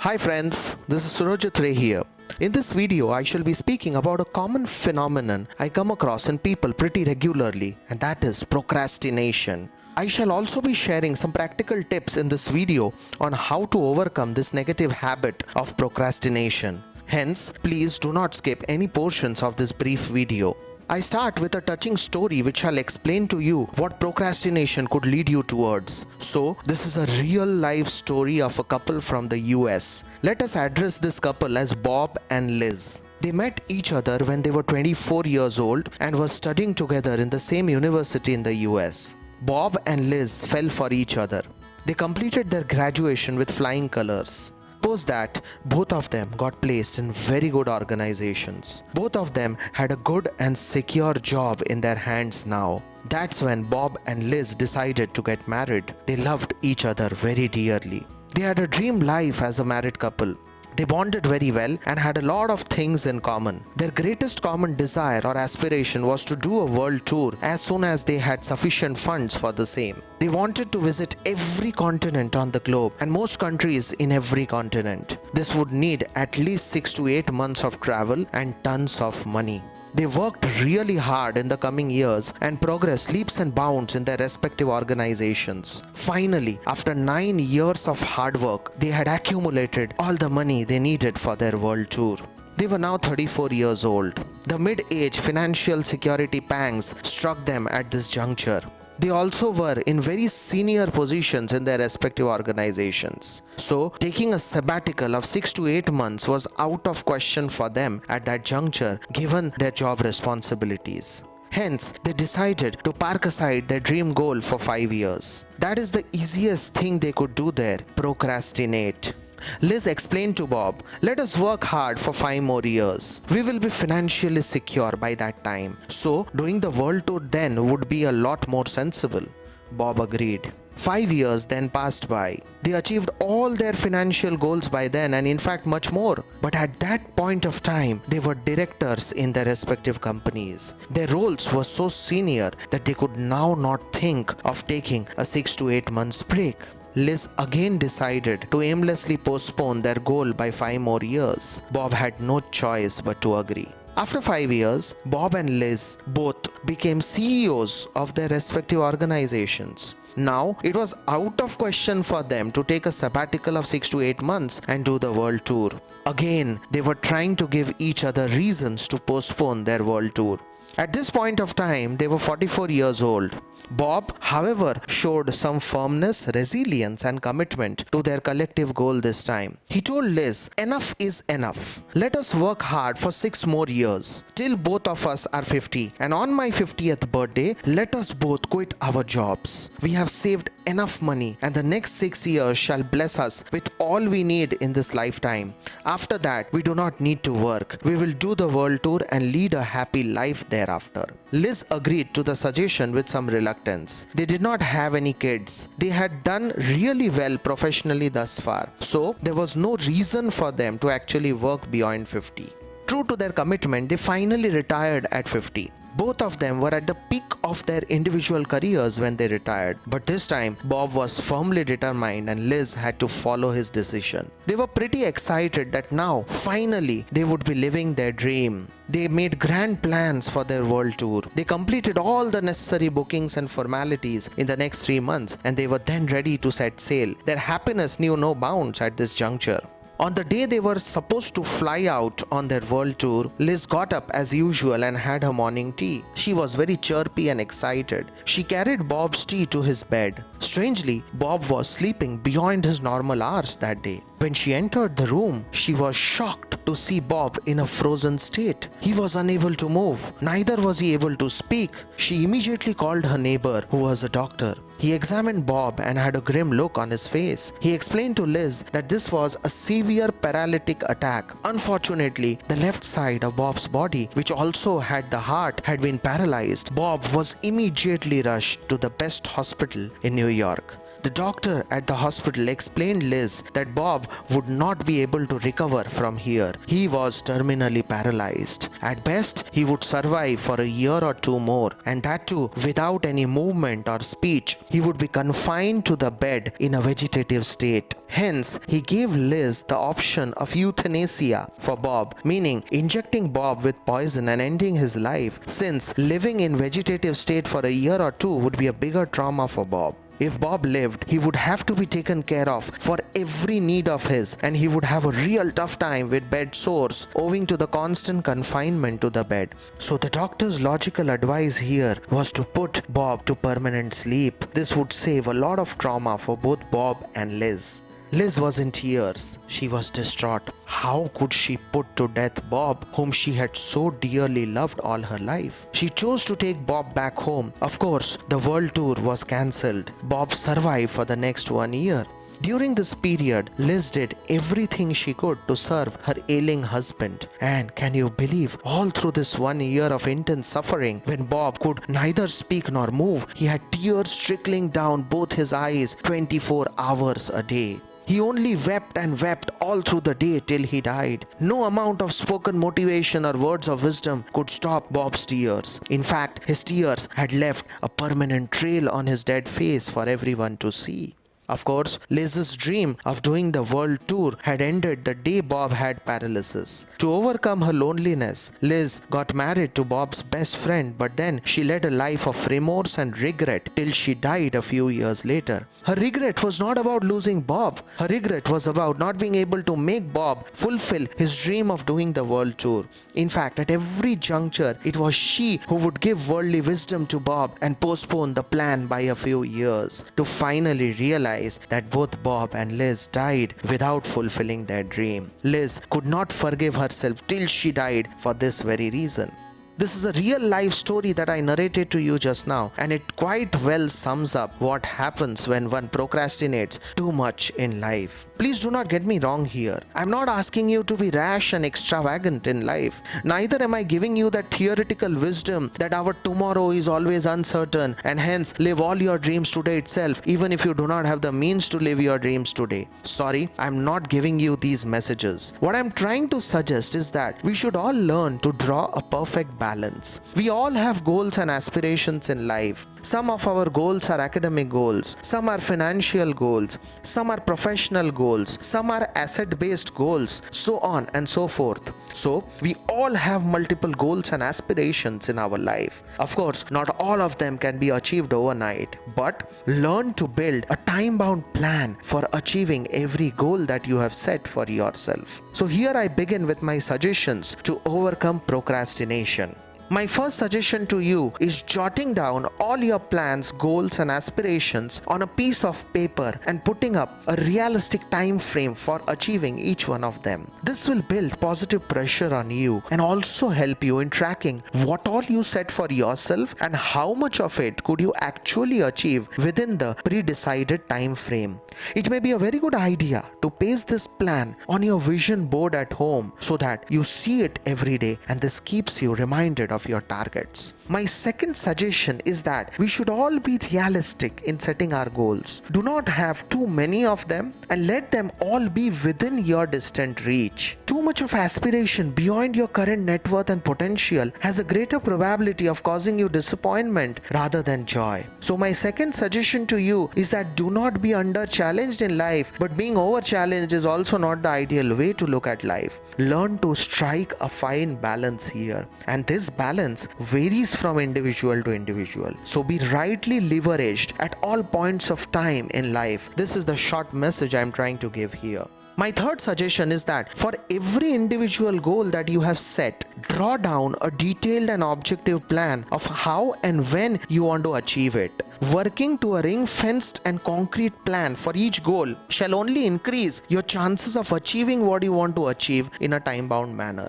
Hi friends, this is Surojit Ray here. In this video, I shall be speaking about a common phenomenon I come across in people pretty regularly, and that is procrastination. I shall also be sharing some practical tips in this video on how to overcome this negative habit of procrastination. Hence, please do not skip any portions of this brief video. I start with a touching story which shall explain to you what procrastination could lead you towards. So, this is a real life story of a couple from the US. Let us address this couple as Bob and Liz. They met each other when they were 24 years old and were studying together in the same university in the US. Bob and Liz fell for each other. They completed their graduation with flying colors. Post that, both of them got placed in very good organizations. Both of them had a good and secure job in their hands now. That's when Bob and Liz decided to get married. They loved each other very dearly. They had a dream life as a married couple. They bonded very well and had a lot of things in common. Their greatest common desire or aspiration was to do a world tour as soon as they had sufficient funds for the same. They wanted to visit every continent on the globe and most countries in every continent. This would need at least 6 to 8 months of travel and tons of money. They worked really hard in the coming years and progressed leaps and bounds in their respective organizations. Finally, after 9 years of hard work, they had accumulated all the money they needed for their world tour. They were now 34 years old. The mid-age financial security pangs struck them at this juncture. They also were in very senior positions in their respective organizations. So, taking a sabbatical of 6 to 8 months was out of question for them at that juncture given their job responsibilities. Hence, they decided to park aside their dream goal for 5 years. That is the easiest thing they could do there, procrastinate. Liz explained to Bob, "Let us work hard for 5 more years. We will be financially secure by that time. So, doing the world tour then would be a lot more sensible." Bob agreed. 5 years then passed by. They achieved all their financial goals by then and in fact much more. But at that point of time, they were directors in their respective companies. Their roles were so senior that they could now not think of taking a 6 to 8 months break. Liz again decided to aimlessly postpone their goal by 5 more years. Bob had no choice but to agree. After 5 years, Bob and Liz both became CEOs of their respective organizations. Now, it was out of question for them to take a sabbatical of 6 to 8 months and do the world tour. Again, they were trying to give each other reasons to postpone their world tour. At this point of time, they were 44 years old. Bob, however, showed some firmness, resilience and commitment to their collective goal this time. He told Liz, "Enough is enough. Let us work hard for 6 more years, till both of us are 50. And on my 50th birthday, let us both quit our jobs. We have saved enough money and the next 6 years shall bless us with all we need in this lifetime. After that, we do not need to work. We will do the world tour and lead a happy life thereafter." Liz agreed to the suggestion with some reluctance. They did not have any kids. They had done really well professionally thus far. So, there was no reason for them to actually work beyond 50. True to their commitment, they finally retired at 50. Both of them were at the peak of their individual careers when they retired. But this time, Bob was firmly determined and Liz had to follow his decision. They were pretty excited that now, finally, they would be living their dream. They made grand plans for their world tour. They completed all the necessary bookings and formalities in the next 3 months and they were then ready to set sail. Their happiness knew no bounds at this juncture. On the day they were supposed to fly out on their world tour, Liz got up as usual and had her morning tea. She was very chirpy and excited. She carried Bob's tea to his bed. Strangely, Bob was sleeping beyond his normal hours that day. When she entered the room, she was shocked to see Bob in a frozen state. He was unable to move. Neither was he able to speak. She immediately called her neighbor, who was a doctor. He examined Bob and had a grim look on his face. He explained to Liz that this was a severe paralytic attack. Unfortunately, the left side of Bob's body, which also had the heart, had been paralyzed. Bob was immediately rushed to the best hospital in New York. The doctor at the hospital explained Liz that Bob would not be able to recover from here. He was terminally paralyzed. At best, he would survive for a year or two more, and that too without any movement or speech. He would be confined to the bed in a vegetative state. Hence, he gave Liz the option of euthanasia for Bob, meaning injecting Bob with poison and ending his life, since living in vegetative state for a year or two would be a bigger trauma for Bob. If Bob lived, he would have to be taken care of for every need of his, and he would have a real tough time with bed sores owing to the constant confinement to the bed. So the doctor's logical advice here was to put Bob to permanent sleep. This would save a lot of trauma for both Bob and Liz. Liz was in tears. She was distraught. How could she put to death Bob, whom she had so dearly loved all her life? She chose to take Bob back home. Of course, the world tour was cancelled. Bob survived for the next 1 year. During this period, Liz did everything she could to serve her ailing husband. And can you believe, all through this 1 year of intense suffering, when Bob could neither speak nor move, he had tears trickling down both his eyes 24 hours a day. He only wept and wept all through the day till he died. No amount of spoken motivation or words of wisdom could stop Bob's tears. In fact, his tears had left a permanent trail on his dead face for everyone to see. Of course, Liz's dream of doing the world tour had ended the day Bob had paralysis. To overcome her loneliness, Liz got married to Bob's best friend, but then she led a life of remorse and regret till she died a few years later. Her regret was not about losing Bob. Her regret was about not being able to make Bob fulfill his dream of doing the world tour. In fact, at every juncture, it was she who would give worldly wisdom to Bob and postpone the plan by a few years, to finally realize that both Bob and Liz died without fulfilling their dream. Liz could not forgive herself till she died for this very reason. This is a real life story that I narrated to you just now, and it quite well sums up what happens when one procrastinates too much in life. Please do not get me wrong here. I'm not asking you to be rash and extravagant in life. Neither am I giving you that theoretical wisdom that our tomorrow is always uncertain and hence live all your dreams today itself, even if you do not have the means to live your dreams today. Sorry, I'm not giving you these messages. What I'm trying to suggest is that we should all learn to draw a perfect balance. We all have goals and aspirations in life. Some of our goals are academic goals, some are financial goals, some are professional goals, some are asset-based goals, so on and so forth. So, we all have multiple goals and aspirations in our life. Of course, not all of them can be achieved overnight, but learn to build a time-bound plan for achieving every goal that you have set for yourself. So here I begin with my suggestions to overcome procrastination. My first suggestion to you is jotting down all your plans, goals and aspirations on a piece of paper and putting up a realistic time frame for achieving each one of them. This will build positive pressure on you and also help you in tracking what all you set for yourself and how much of it could you actually achieve within the pre-decided time frame. It may be a very good idea to paste this plan on your vision board at home so that you see it every day, and this keeps you reminded of your targets. My second suggestion is that we should all be realistic in setting our goals. Do not have too many of them and let them all be within your distant reach. Too much of aspiration beyond your current net worth and potential has a greater probability of causing you disappointment rather than joy. So my second suggestion to you is that do not be under challenged in life, but being over challenged is also not the ideal way to look at life. Learn to strike a fine balance here, and this balance varies from individual to individual. So be rightly leveraged at all points of time in life. This is the short message I'm trying to give here. My third suggestion is that for every individual goal that you have set, draw down a detailed and objective plan of how and when you want to achieve it. Working to a ring-fenced and concrete plan for each goal shall only increase your chances of achieving what you want to achieve in a time-bound manner.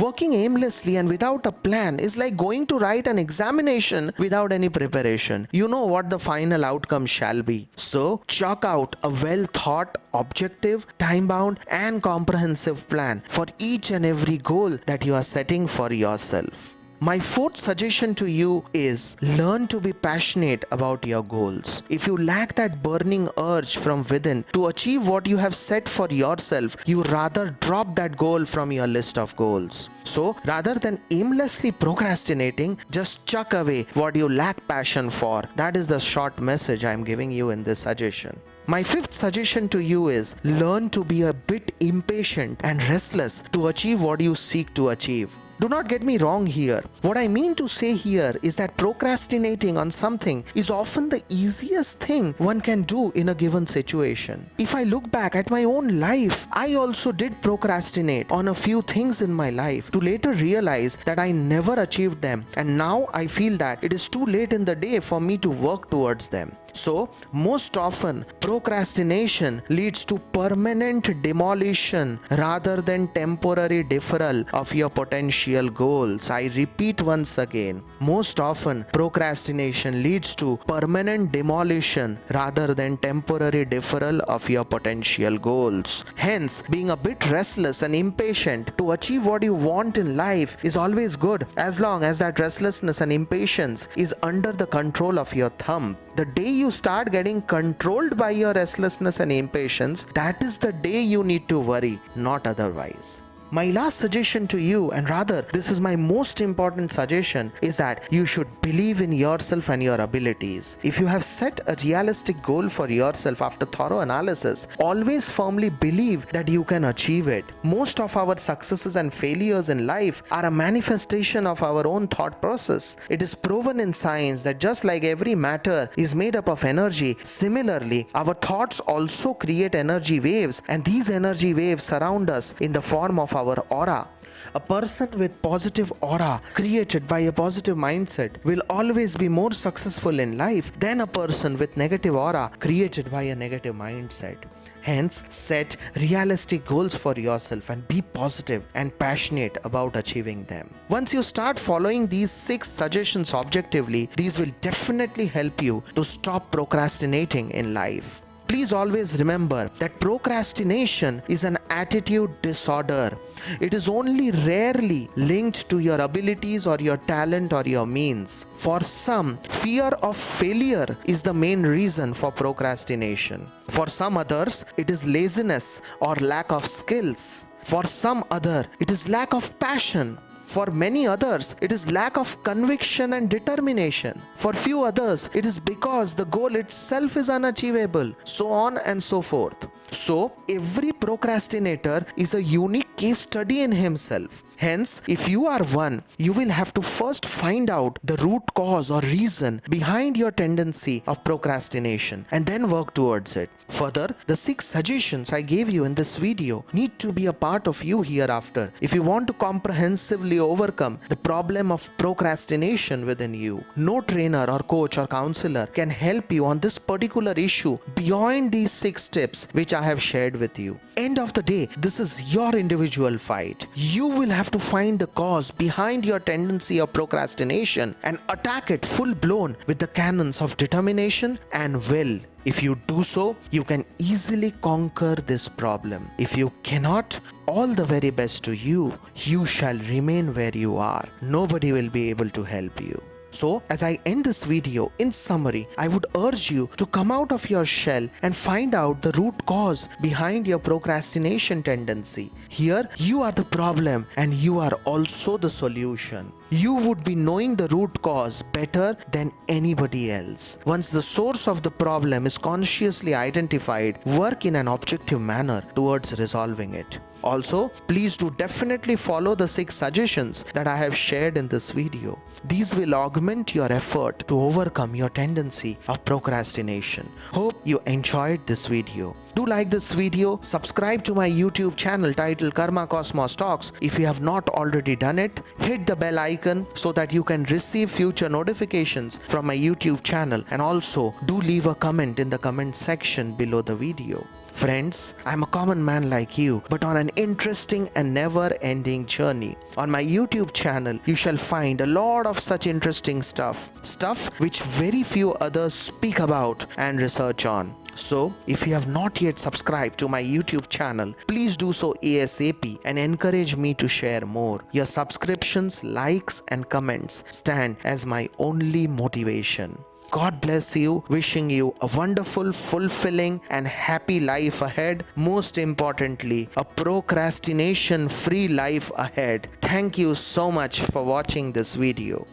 Working aimlessly and without a plan is like going to write an examination without any preparation. You know what the final outcome shall be. So, chalk out a well-thought, objective, time-bound and comprehensive plan for each and every goal that you are setting for yourself. My fourth suggestion to you is learn to be passionate about your goals. If you lack that burning urge from within to achieve what you have set for yourself, you rather drop that goal from your list of goals. So rather than aimlessly procrastinating, just chuck away what you lack passion for. That is the short message I am giving you in this suggestion. My fifth suggestion to you is learn to be a bit impatient and restless to achieve what you seek to achieve. Do not get me wrong here. What I mean to say here is that procrastinating on something is often the easiest thing one can do in a given situation. If I look back at my own life, I also did procrastinate on a few things in my life to later realize that I never achieved them, and now I feel that it is too late in the day for me to work towards them. So, most often, procrastination leads to permanent demolition rather than temporary deferral of your potential goals. I repeat once again, most often, procrastination leads to permanent demolition rather than temporary deferral of your potential goals. Hence, being a bit restless and impatient to achieve what you want in life is always good, as long as that restlessness and impatience is under the control of your thumb. The day you start getting controlled by your restlessness and impatience, that is the day you need to worry, not otherwise. My last suggestion to you, and rather this is my most important suggestion, is that you should believe in yourself and your abilities. If you have set a realistic goal for yourself after thorough analysis, always firmly believe that you can achieve it. Most of our successes and failures in life are a manifestation of our own thought process. It is proven in science that just like every matter is made up of energy, similarly our thoughts also create energy waves, and these energy waves surround us in the form of our aura. A person with positive aura created by a positive mindset will always be more successful in life than a person with negative aura created by a negative mindset. Hence, set realistic goals for yourself and be positive and passionate about achieving them. Once you start following these 6 suggestions objectively, these will definitely help you to stop procrastinating in life. Please always remember that procrastination is an attitude disorder. It is only rarely linked to your abilities or your talent or your means. For some, fear of failure is the main reason for procrastination. For some others, it is laziness or lack of skills. For some other, it is lack of passion. For many others, it is lack of conviction and determination. For few others, it is because the goal itself is unachievable, so on and so forth. So, every procrastinator is a unique case study in himself. Hence, if you are one, you will have to first find out the root cause or reason behind your tendency of procrastination and then work towards it. Further, the 6 suggestions I gave you in this video need to be a part of you hereafter if you want to comprehensively overcome the problem of procrastination within you. No trainer or coach or counselor can help you on this particular issue beyond these 6 tips which I have shared with you. End of the day, this is your individual fight. You will have to find the cause behind your tendency of procrastination and attack it full blown with the cannons of determination and will. If you do so, you can easily conquer this problem. If you cannot, all the very best to you. You shall remain where you are. Nobody will be able to help you. So, as I end this video, in summary, I would urge you to come out of your shell and find out the root cause behind your procrastination tendency. Here, you are the problem and you are also the solution. You would be knowing the root cause better than anybody else. Once the source of the problem is consciously identified, work in an objective manner towards resolving it. Also, please do definitely follow the 6 suggestions that I have shared in this video. These will augment your effort to overcome your tendency of procrastination. Hope you enjoyed this video. Do like this video, subscribe to my YouTube channel titled Karma Cosmos Talks if you have not already done it. Hit the bell icon so that you can receive future notifications from my YouTube channel, and also do leave a comment in the comment section below the video. Friends, I'm a common man like you, but on an interesting and never-ending journey. On my YouTube channel, you shall find a lot of such interesting stuff which very few others speak about and research on. So, if you have not yet subscribed to my YouTube channel, please do so ASAP and encourage me to share more. Your subscriptions, likes, and comments stand as my only motivation. God bless you, wishing you a wonderful, fulfilling, and happy life ahead. Most importantly, a procrastination-free life ahead. Thank you so much for watching this video.